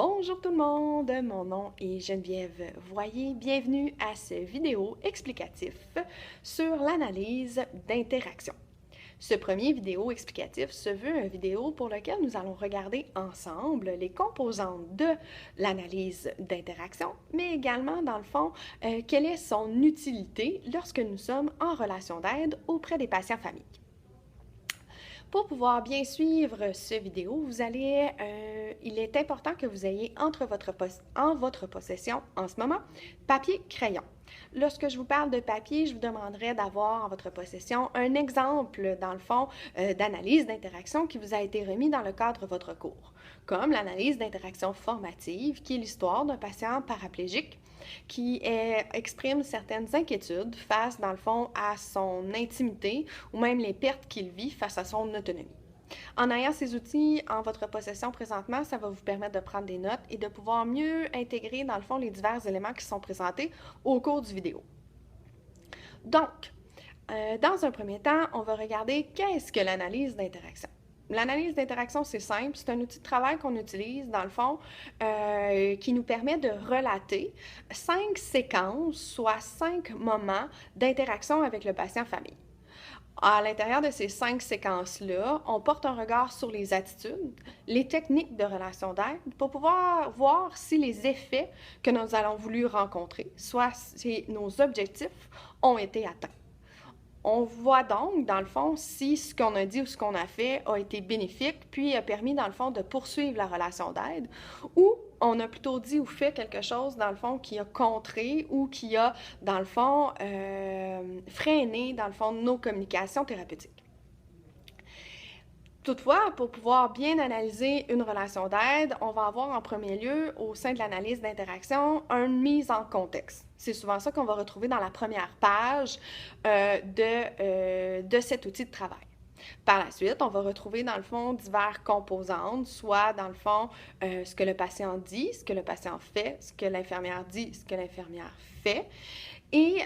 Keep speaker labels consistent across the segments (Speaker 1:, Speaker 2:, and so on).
Speaker 1: Bonjour tout le monde, mon nom est Geneviève Voyer. Bienvenue à cette vidéo explicatif sur l'analyse d'interaction. Ce premier vidéo explicatif se veut une vidéo pour laquelle nous allons regarder ensemble les composantes de l'analyse d'interaction, mais également, dans le fond, quelle est son utilité lorsque nous sommes en relation d'aide auprès des patients familles. Pour pouvoir bien suivre cette vidéo, il est important que vous ayez en votre possession en ce moment papier, crayon. Lorsque je vous parle de papier, je vous demanderai d'avoir en votre possession un exemple, dans le fond, d'analyse d'interaction qui vous a été remis dans le cadre de votre cours, comme l'analyse d'interaction formative, qui est l'histoire d'un patient paraplégique qui exprime certaines inquiétudes face, dans le fond, à son intimité ou même les pertes qu'il vit face à son autonomie. En ayant ces outils en votre possession présentement, ça va vous permettre de prendre des notes et de pouvoir mieux intégrer, dans le fond, les divers éléments qui sont présentés au cours du vidéo. Donc, dans un premier temps, on va regarder qu'est-ce que l'analyse d'interaction. L'analyse d'interaction, c'est simple, c'est un outil de travail qu'on utilise, dans le fond, qui nous permet de relater 5 séquences, soit 5 moments d'interaction avec le patient famille. À l'intérieur de ces 5 séquences-là, on porte un regard sur les attitudes, les techniques de relation d'aide pour pouvoir voir si les effets que nous allons voulu rencontrer, soit si nos objectifs, ont été atteints. On voit donc, dans le fond, si ce qu'on a dit ou ce qu'on a fait a été bénéfique, puis a permis, dans le fond, de poursuivre la relation d'aide, ou on a plutôt dit ou fait quelque chose, dans le fond, qui a contré ou qui a, dans le fond, freiné, dans le fond, nos communications thérapeutiques. Toutefois, pour pouvoir bien analyser une relation d'aide, on va avoir en premier lieu, au sein de l'analyse d'interaction, une mise en contexte. C'est souvent ça qu'on va retrouver dans la première page de cet outil de travail. Par la suite, on va retrouver dans le fond diverses composantes, soit dans le fond ce que le patient dit, ce que le patient fait, ce que l'infirmière dit, ce que l'infirmière fait. Et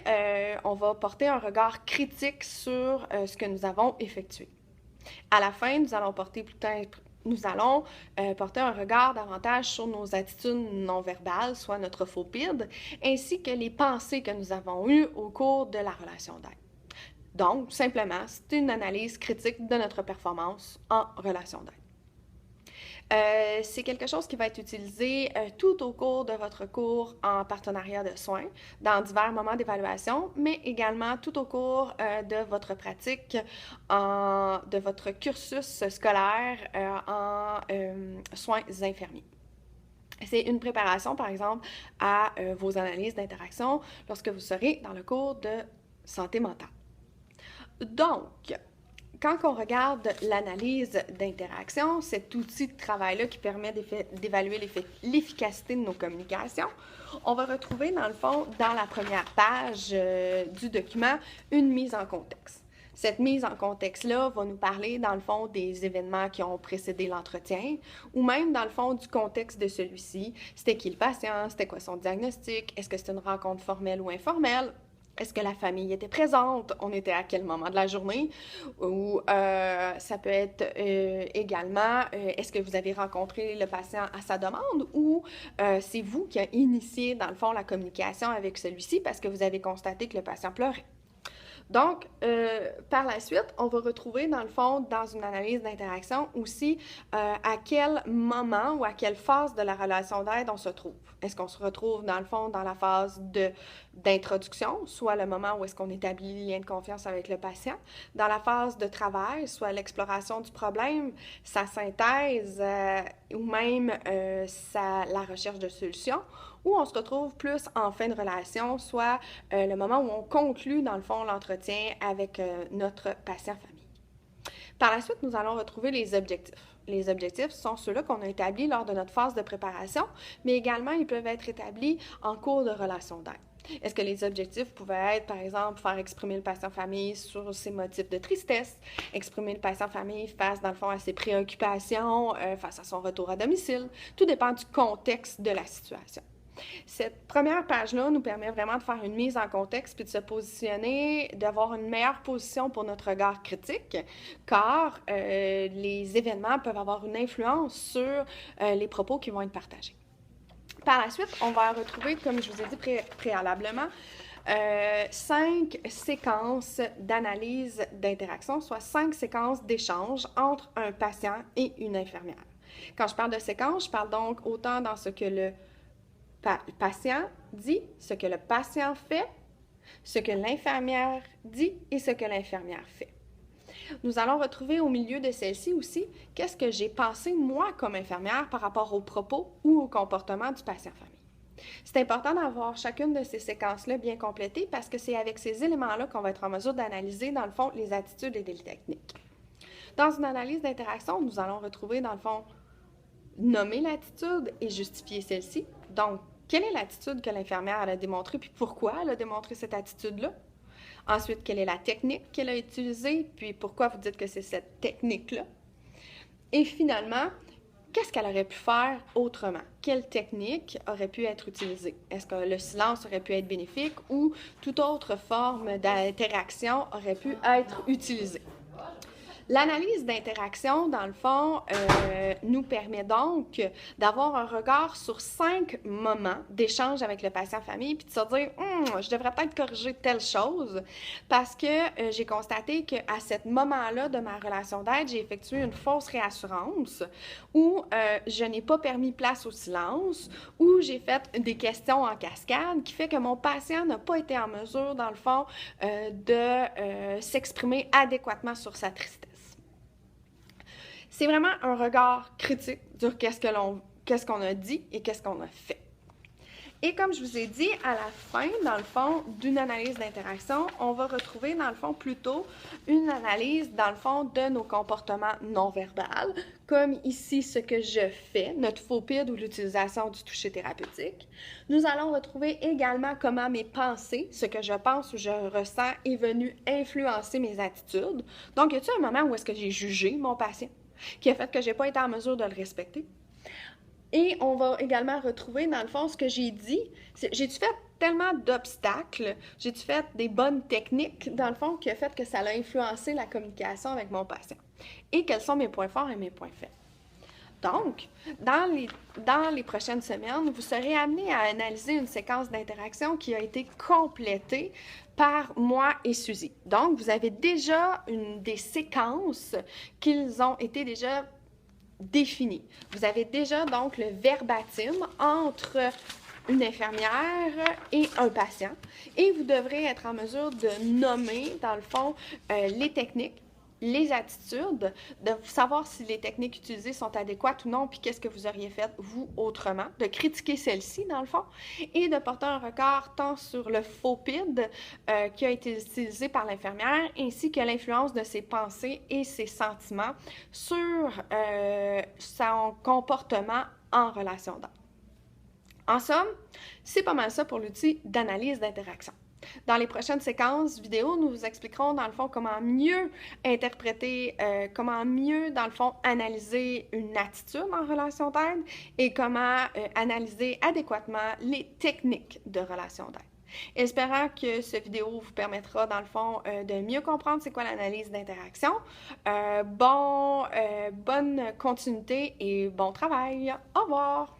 Speaker 1: on va porter un regard critique sur ce que nous avons effectué. À la fin, nous allons porter un regard davantage sur nos attitudes non-verbales, soit notre FOPID, ainsi que les pensées que nous avons eues au cours de la relation d'aide. Donc, simplement, c'est une analyse critique de notre performance en relation d'aide. C'est quelque chose qui va être utilisé tout au cours de votre cours en partenariat de soins, dans divers moments d'évaluation, mais également tout au cours de votre pratique, de votre cursus scolaire en soins infirmiers. C'est une préparation, par exemple, à vos analyses d'interaction lorsque vous serez dans le cours de santé mentale. Donc, quand on regarde l'analyse d'interaction, cet outil de travail-là qui permet d'évaluer l'efficacité de nos communications, on va retrouver, dans le fond, dans la première page du document, une mise en contexte. Cette mise en contexte-là va nous parler, dans le fond, des événements qui ont précédé l'entretien ou même, dans le fond, du contexte de celui-ci. C'était qui le patient? C'était quoi son diagnostic? Est-ce que c'était une rencontre formelle ou informelle? Est-ce que la famille était présente? On était à quel moment de la journée? Ou ça peut être également, est-ce que vous avez rencontré le patient à sa demande ou c'est vous qui avez initié, dans le fond, la communication avec celui-ci parce que vous avez constaté que le patient pleurait? Donc, par la suite, on va retrouver, dans le fond, dans une analyse d'interaction aussi, à quel moment ou à quelle phase de la relation d'aide on se trouve. Est-ce qu'on se retrouve, dans le fond, dans la phase d'introduction, soit le moment où est-ce qu'on établit le lien de confiance avec le patient, dans la phase de travail, soit l'exploration du problème, sa synthèse ou même la recherche de solutions, ou on se retrouve plus en fin de relation, soit le moment où on conclut, dans le fond, l'entretien avec notre patient-famille. Par la suite, nous allons retrouver les objectifs. Les objectifs sont ceux-là qu'on a établis lors de notre phase de préparation, mais également, ils peuvent être établis en cours de relation d'aide. Est-ce que les objectifs pouvaient être, par exemple, faire exprimer le patient-famille sur ses motifs de tristesse, exprimer le patient-famille face, dans le fond, à ses préoccupations, face à son retour à domicile? Tout dépend du contexte de la situation. Cette première page-là nous permet vraiment de faire une mise en contexte puis de se positionner, d'avoir une meilleure position pour notre regard critique, car les événements peuvent avoir une influence sur les propos qui vont être partagés. Par la suite, on va retrouver, comme je vous ai dit préalablement, 5 séquences d'analyse d'interaction, soit 5 séquences d'échange entre un patient et une infirmière. Quand je parle de séquence, je parle donc autant dans ce que le patient dit, ce que le patient fait, ce que l'infirmière dit et ce que l'infirmière fait. Nous allons retrouver au milieu de celle-ci aussi qu'est-ce que j'ai pensé moi comme infirmière par rapport aux propos ou au comportement du patient-famille. C'est important d'avoir chacune de ces séquences-là bien complétées parce que c'est avec ces éléments-là qu'on va être en mesure d'analyser, dans le fond, les attitudes et les techniques. Dans une analyse d'interaction, nous allons retrouver, dans le fond, nommer l'attitude et justifier celle-ci. Donc, quelle est l'attitude que l'infirmière a démontrée, puis pourquoi elle a démontré cette attitude-là? Ensuite, quelle est la technique qu'elle a utilisée, puis pourquoi vous dites que c'est cette technique-là? Et finalement, qu'est-ce qu'elle aurait pu faire autrement? Quelle technique aurait pu être utilisée? Est-ce que le silence aurait pu être bénéfique ou toute autre forme d'interaction aurait pu être utilisée? L'analyse d'interaction, dans le fond, nous permet donc d'avoir un regard sur 5 moments d'échange avec le patient-famille, puis de se dire je devrais peut-être corriger telle chose, parce que j'ai constaté qu'à ce moment-là de ma relation d'aide, j'ai effectué une fausse réassurance, où je n'ai pas permis place au silence, où j'ai fait des questions en cascade, qui fait que mon patient n'a pas été en mesure, dans le fond, de s'exprimer adéquatement sur sa tristesse. C'est vraiment un regard critique sur qu'est-ce qu'on a dit et qu'est-ce qu'on a fait. Et comme je vous ai dit, à la fin, dans le fond, d'une analyse d'interaction, on va retrouver, dans le fond, plutôt une analyse, dans le fond, de nos comportements non-verbaux, comme ici ce que je fais, notre faux PID ou l'utilisation du toucher thérapeutique. Nous allons retrouver également comment mes pensées, ce que je pense ou je ressens, est venu influencer mes attitudes. Donc, y a-t-il un moment où est-ce que j'ai jugé mon patient, qui a fait que je n'ai pas été en mesure de le respecter? Et on va également retrouver, dans le fond, ce que j'ai dit. J'ai-tu fait tellement d'obstacles, j'ai-tu fait des bonnes techniques, dans le fond, qui a fait que ça a influencé la communication avec mon patient? Et quels sont mes points forts et mes points faibles? Donc, dans les prochaines semaines, vous serez amené à analyser une séquence d'interaction qui a été complétée par moi et Suzy. Donc, vous avez déjà des séquences qui ont été déjà définies. Vous avez déjà donc le verbatim entre une infirmière et un patient et vous devrez être en mesure de nommer, dans le fond, les techniques, les attitudes, de savoir si les techniques utilisées sont adéquates ou non, puis qu'est-ce que vous auriez fait, vous, autrement, de critiquer celle-ci, dans le fond, et de porter un regard tant sur le faux PID qui a été utilisé par l'infirmière, ainsi que l'influence de ses pensées et ses sentiments sur son comportement en relation d'aide. En somme, c'est pas mal ça pour l'outil d'analyse d'interaction. Dans les prochaines séquences vidéo, nous vous expliquerons dans le fond comment mieux interpréter, comment mieux dans le fond analyser une attitude en relation d'aide et comment analyser adéquatement les techniques de relation d'aide. Espérant que cette vidéo vous permettra dans le fond de mieux comprendre c'est quoi l'analyse d'interaction. Bonne continuité et bon travail. Au revoir!